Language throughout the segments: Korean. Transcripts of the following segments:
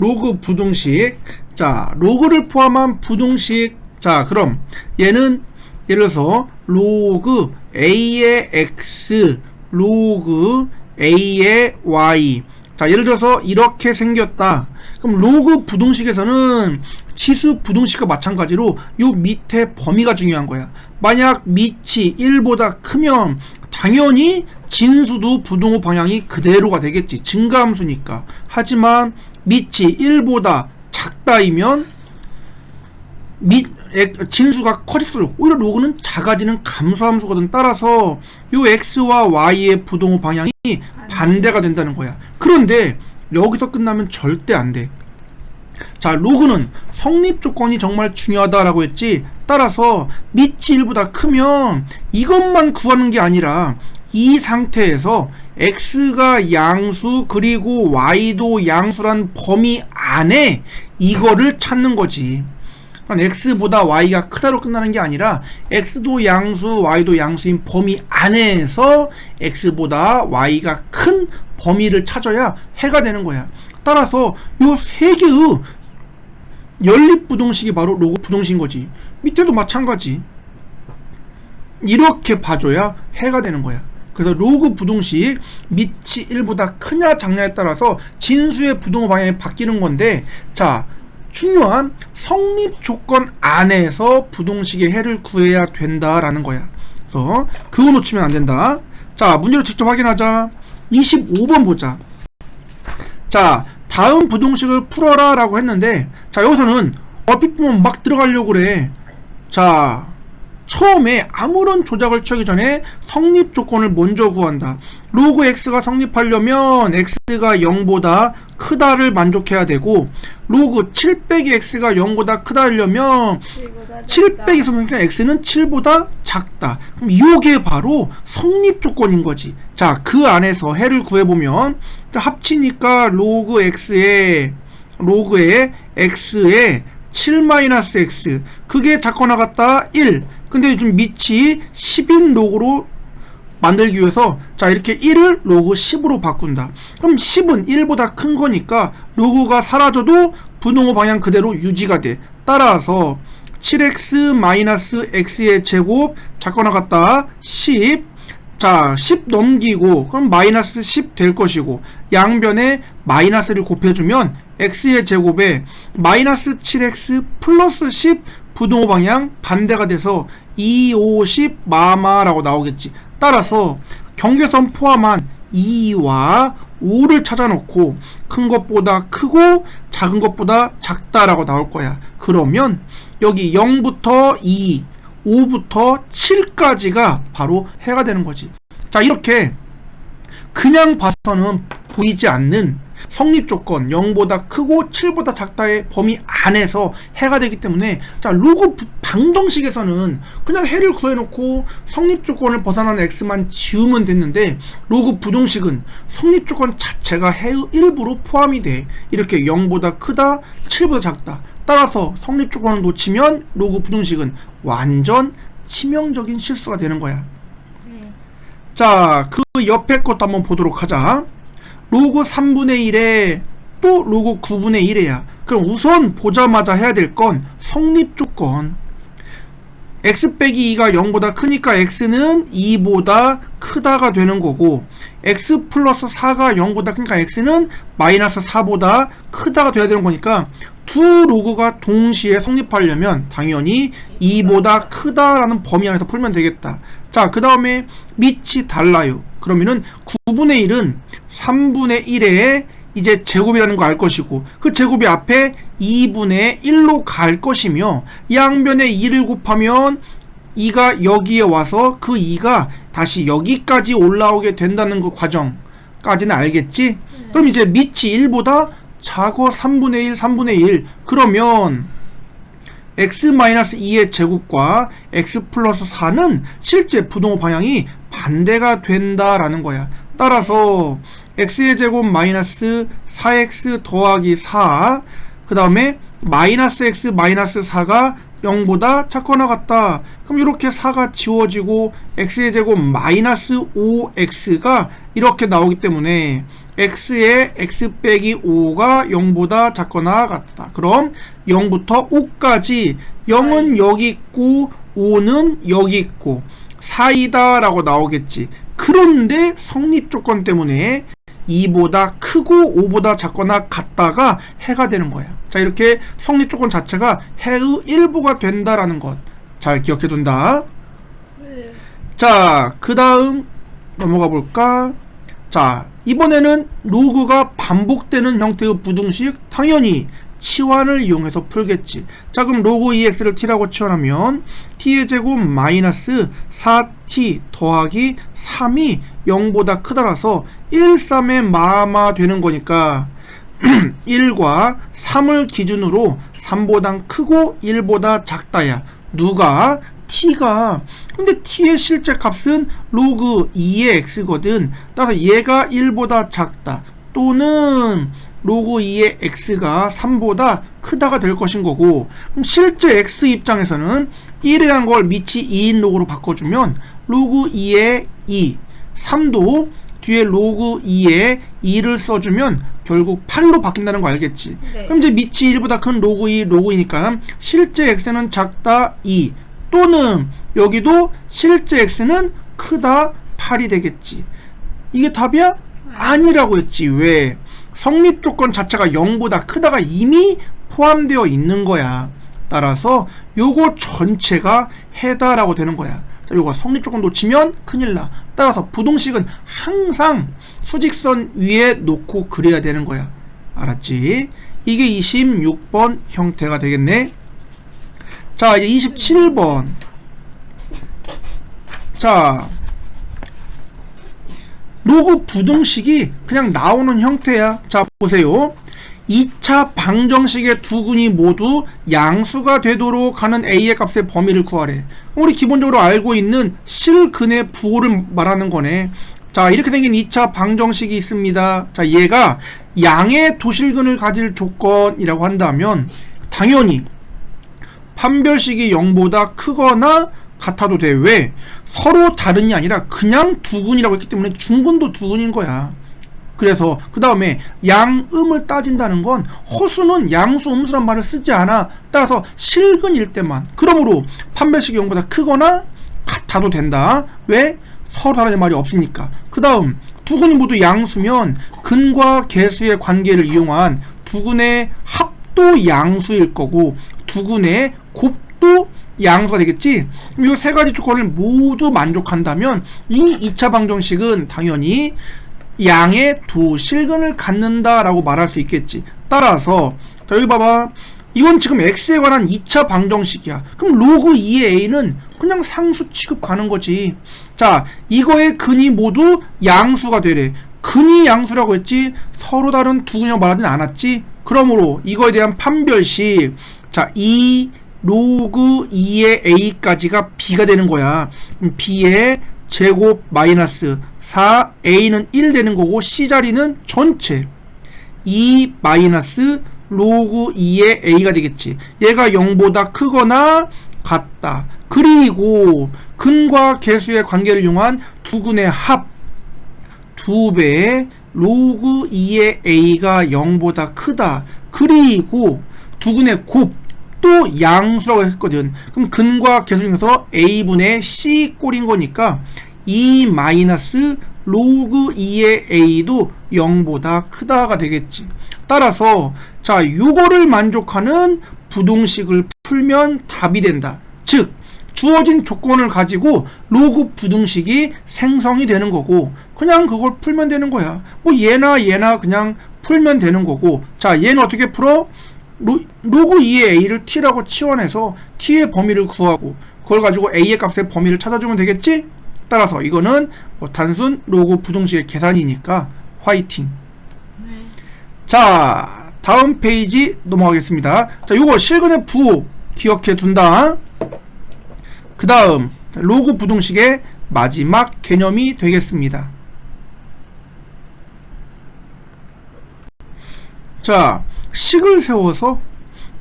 로그 부등식. 자, 로그를 포함한 부등식. 자, 그럼 얘는 예를 들어서 로그 a의 x, 로그 a의 y. 자, 예를 들어서 이렇게 생겼다. 그럼 로그 부등식에서는 치수 부등식과 마찬가지로 요 밑에 범위가 중요한 거야. 만약 밑이 1보다 크면 당연히 진수도 부등호 방향이 그대로가 되겠지. 증가함수니까. 하지만 밑이 1보다 작다이면 진수가 커질수록 오히려 로그는 작아지는 감소함수거든. 따라서 요 x와 y의 부등호 방향이 반대가 된다는 거야. 그런데 여기서 끝나면 절대 안 돼. 자, 로그는 성립 조건이 정말 중요하다라고 했지. 따라서 밑이 1보다 크면 이것만 구하는 게 아니라 이 상태에서 x가 양수 그리고 y도 양수란 범위 안에 이거를 찾는 거지. x보다 y가 크다로 끝나는 게 아니라 x도 양수 y도 양수인 범위 안에서 x보다 y가 큰 범위를 찾아야 해가 되는 거야. 따라서 요 세 개의 연립부등식이 바로 로그 부등식인 거지. 밑에도 마찬가지. 이렇게 봐줘야 해가 되는 거야. 그래서 로그 부등식 밑이 1보다 크냐 작냐에 따라서 진수의 부등호 방향이 바뀌는 건데, 자, 중요한 성립 조건 안에서 부등식의 해를 구해야 된다라는 거야. 그래서 그거 놓치면 안 된다. 자, 문제를 직접 확인하자. 25번 보자. 자, 다음 부등식을 풀어라 라고 했는데, 자, 여기서는 얼핏 보면 막 들어가려고 그래. 자, 처음에 아무런 조작을 취하기 전에 성립 조건을 먼저 구한다. 로그 x가 성립하려면 x가 0보다 크다를 만족해야 되고, 로그 7 빼기 x가 0보다 크다 하려면 7 빼기 그러니까 x는 7보다 작다. 그럼 이게 바로 성립 조건인 거지. 자, 그 안에서 해를 구해보면, 자, 합치니까 로그의 x에 7-x, 그게 작거나 같다 1. 근데 요즘 밑이 10인 로그로 만들기 위해서, 자, 이렇게 1을 로그 10으로 바꾼다. 그럼 10은 1보다 큰 거니까 로그가 사라져도 부등호 방향 그대로 유지가 돼. 따라서 7x-x의 제곱 작거나 같다 10. 자, 10 넘기고 그럼 마이너스 10 될 것이고, 양변에 마이너스를 곱해주면 x의 제곱에 마이너스 7x 플러스 10 부등호 방향 반대가 돼서 2, 5, 10 마마라고 나오겠지. 따라서 경계선 포함한 2와 5를 찾아놓고 큰 것보다 크고 작은 것보다 작다라고 나올 거야. 그러면 여기 0부터 2, 5부터 7까지가 바로 해가 되는 거지. 자, 이렇게 그냥 봐서는 보이지 않는 성립 조건 0보다 크고 7보다 작다의 범위 안에서 해가 되기 때문에, 자, 로그 방정식에서는 그냥 해를 구해놓고 성립 조건을 벗어나는 x만 지우면 됐는데, 로그 부등식은 성립 조건 자체가 해의 일부로 포함이 돼. 이렇게 0보다 크다 7보다 작다. 따라서 성립 조건을 놓치면 로그 부등식은 완전 치명적인 실수가 되는 거야. 자, 그 옆에 것도 한번 보도록 하자. 로그 3분의 1에 또 로그 9분의 1이야. 그럼 우선 보자마자 해야 될 건 성립 조건. x 빼기 2가 0보다 크니까 x는 2보다 크다가 되는 거고, x 플러스 4가 0보다 크니까 x는 마이너스 4보다 크다가 돼야 되는 거니까, 두 로그가 동시에 성립하려면 당연히 2보다 크다라는 범위 안에서 풀면 되겠다. 자, 그 다음에 밑이 달라요. 그러면은 9분의 1은 3분의 1에 이제 제곱이라는 거 알 것이고, 그 제곱이 앞에 2분의 1로 갈 것이며, 양변에 2를 곱하면 2가 여기에 와서 그 2가 다시 여기까지 올라오게 된다는 그 과정까지는 알겠지? 그럼 이제 밑이 1보다 작어 3분의 1, 3분의 1. 그러면 x-2의 제곱과 x 플러스 4는 실제 부등호 방향이 반대가 된다라는 거야. 따라서 x의 제곱 마이너스 4x 더하기 4, 그 다음에 마이너스 x 마이너스 4가 0보다 작거나 같다. 그럼 이렇게 4가 지워지고 x의 제곱 마이너스 5x가 이렇게 나오기 때문에 x의 x 빼기 5가 0보다 작거나 같다. 그럼 0부터 5까지 0은 여기 있고 5는 여기 있고 사이다 라고 나오겠지. 그런데 성립조건 때문에 2보다 크고 5보다 작거나 같다가 해가 되는 거야. 자, 이렇게 성립조건 자체가 해의 일부가 된다라는 것 잘 기억해 둔다. 네. 자, 그 다음 넘어가 볼까? 자, 이번에는 로그가 반복되는 형태의 부등식, 당연히 치환을 이용해서 풀겠지. 자, 그럼 로그 2x를 t라고 치환하면 t의 제곱 마이너스 4t 더하기 3이 0보다 크다라서 1, 3의 마마 되는 거니까 1과 3을 기준으로 3보다 크고 1보다 작다야. 누가? t가. 근데 t의 실제 값은 로그 2의 x거든. 따라서 얘가 1보다 작다 또는 로그 2의 x가 3보다 크다가 될 것인 거고, 그럼 실제 x 입장에서는 1이라는 걸 밑이 2인 로그로 바꿔주면 로그 2의 2, 3도 뒤에 로그 2의 2를 써주면 결국 8로 바뀐다는 거 알겠지? 네. 그럼 이제 밑이 1보다 큰 로그 2, 로그 2니까 실제 x는 작다 2 또는 여기도 실제 x는 크다 8이 되겠지. 이게 답이야? 아니라고 했지. 왜? 성립조건 자체가 0보다 크다가 이미 포함되어 있는 거야. 따라서 요거 전체가 해다라고 되는 거야. 자, 요거 성립조건 놓치면 큰일 나. 따라서 부등식은 항상 수직선 위에 놓고 그려야 되는 거야. 알았지? 이게 26번 형태가 되겠네. 자, 이제 27번. 자, 로그 부등식이 그냥 나오는 형태야. 자, 보세요. 2차 방정식의 두 근이 모두 양수가 되도록 하는 a의 값의 범위를 구하래. 우리 기본적으로 알고 있는 실근의 부호를 말하는 거네. 자, 이렇게 생긴 2차 방정식이 있습니다. 자, 얘가 양의 두 실근을 가질 조건이라고 한다면 당연히 판별식이 0보다 크거나 같아도 돼. 왜? 서로 다른이 아니라 그냥 두근이라고 했기 때문에 중근도 두근인 거야. 그래서 그 다음에 양음을 따진다는 건 허수는 양수 음수란 말을 쓰지 않아. 따라서 실근일 때만. 그러므로 판별식이 0보다 크거나 같아도 된다. 왜? 서로 다른 말이 없으니까. 그 다음 두근이 모두 양수면 근과 계수의 관계를 이용한 두근의 합도 양수일 거고 두근의 곱도 양수가 되겠지. 그럼 이 세 가지 조건을 모두 만족한다면 이 2차 방정식은 당연히 양의 두 실근을 갖는다 라고 말할 수 있겠지. 따라서 자, 여기 봐봐. 이건 지금 x에 관한 2차 방정식이야. 그럼 로그 2의 a는 그냥 상수 취급 가는 거지. 자, 이거의 근이 모두 양수가 되래. 근이 양수라고 했지 서로 다른 두 근이라고 말하진 않았지. 그러므로 이거에 대한 판별식, 자, 이 로그 2의 a까지가 b가 되는 거야. b의 제곱 마이너스 4a는 1 되는 거고 c자리는 전체 2 마이너스 로그 2의 a가 되겠지. 얘가 0보다 크거나 같다. 그리고 근과 계수의 관계를 이용한 두 근의 합 2배의 로그 2의 a가 0보다 크다. 그리고 두 근의 곱 또 양수라고 했거든. 그럼 근과 계수 중에서 a분의 c 꼴인 거니까 2 마이너스 로그 2의 a도 0보다 크다가 되겠지. 따라서 자, 요거를 만족하는 부등식을 풀면 답이 된다. 즉 주어진 조건을 가지고 로그 부등식이 생성이 되는 거고 그냥 그걸 풀면 되는 거야. 뭐 얘나 그냥 풀면 되는 거고. 자, 얘는 어떻게 풀어? 로그 2의 a를 t라고 치환해서 t의 범위를 구하고 그걸 가지고 a의 값의 범위를 찾아주면 되겠지? 따라서 이거는 뭐 단순 로그 부등식의 계산이니까 화이팅. 네. 자, 다음 페이지 넘어가겠습니다. 자, 요거 실근의 부호 기억해 둔다. 그 다음 로그 부등식의 마지막 개념이 되겠습니다. 자, 식을 세워서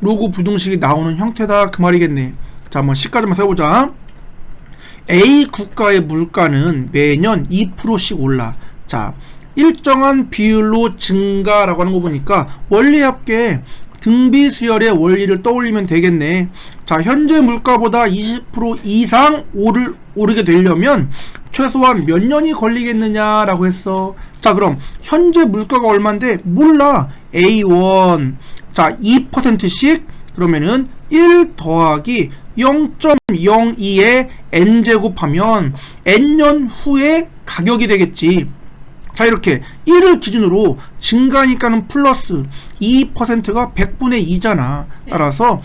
로그 부등식이 나오는 형태다 그 말이겠네. 자, 한번 식까지만 세워보자. A 국가의 물가는 매년 2%씩 올라. 자, 일정한 비율로 증가라고 하는 거 보니까 원리합계 등비수열의 원리를 떠올리면 되겠네. 자, 현재 물가보다 20% 이상 오르게 되려면 최소한 몇 년이 걸리겠느냐라고 했어. 자, 그럼 현재 물가가 얼만데 몰라. A1. 자, 2%씩 그러면은 1 더하기 0.02의 n제곱하면 n년 후에 가격이 되겠지. 자, 이렇게 1을 기준으로 증가하니까는 플러스 2%가 100분의 2잖아. 따라서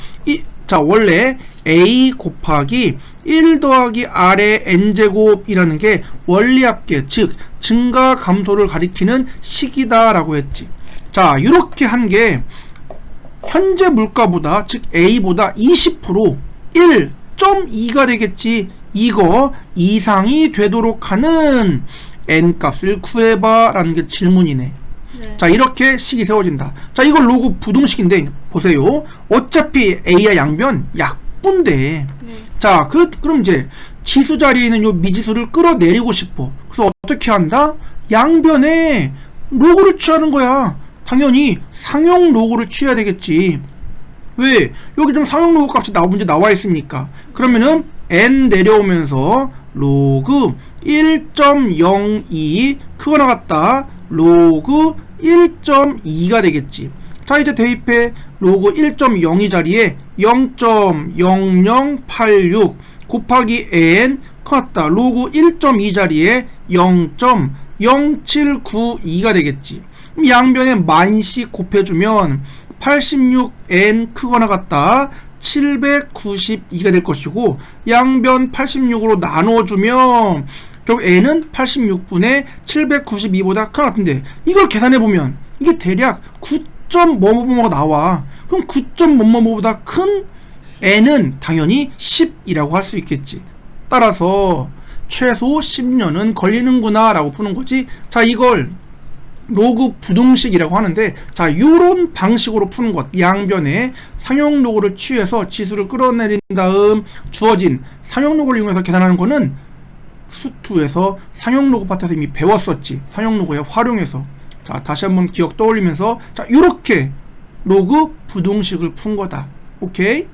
자, 원래 a 곱하기 1 더하기 r의 n제곱이라는 게 원리합계, 즉 증가 감소를 가리키는 식이다 라고 했지. 자, 이렇게 한 게 현재 물가보다, 즉 a보다 20% 1.2가 되겠지. 이거 이상이 되도록 하는 n값을 구해봐 라는 게 질문이네. 네. 자, 이렇게 식이 세워진다. 자, 이걸 로그 부등식인데 보세요. 어차피 a야 양변 약분돼. 네. 자, 그럼 이제 지수 자리에 있는 요 미지수를 끌어내리고 싶어. 그래서 어떻게 한다? 양변에 로그를 취하는 거야. 당연히 상용 로그를 취해야 되겠지. 왜? 여기 좀 상용 로그 값이 문제 나와 있으니까. 그러면은 n 내려오면서 로그 1.02 크거 나갔다. 로그 1.2가 되겠지. 자, 이제 대입해. 로그 1.02 자리에 0.0086 곱하기 n 컸다. 로그 1.2 자리에 0.0792가 되겠지. 그럼 양변에 만씩 곱해주면 86n 크거 나갔다. 792가 될 것이고, 양변 86으로 나눠주면 결국 n은 86분의 792보다 큰 것 같은데, 이걸 계산해보면 이게 대략 9.뭐뭐뭐가 나와. 그럼 9.뭐뭐뭐보다 큰 n은 당연히 10이라고 할 수 있겠지. 따라서 최소 10년은 걸리는구나 라고 푸는 거지. 자, 이걸 로그 부등식이라고 하는데, 자, 요런 방식으로 푸는 것. 양변에 상용 로그를 취해서 지수를 끌어내린 다음 주어진 상용 로그를 이용해서 계산하는 거는 수투에서 상용 로그 파트에서 이미 배웠었지. 상용 로그에 활용해서. 자, 다시 한번 기억 떠올리면서, 자, 요렇게 로그 부등식을 푼 거다. 오케이?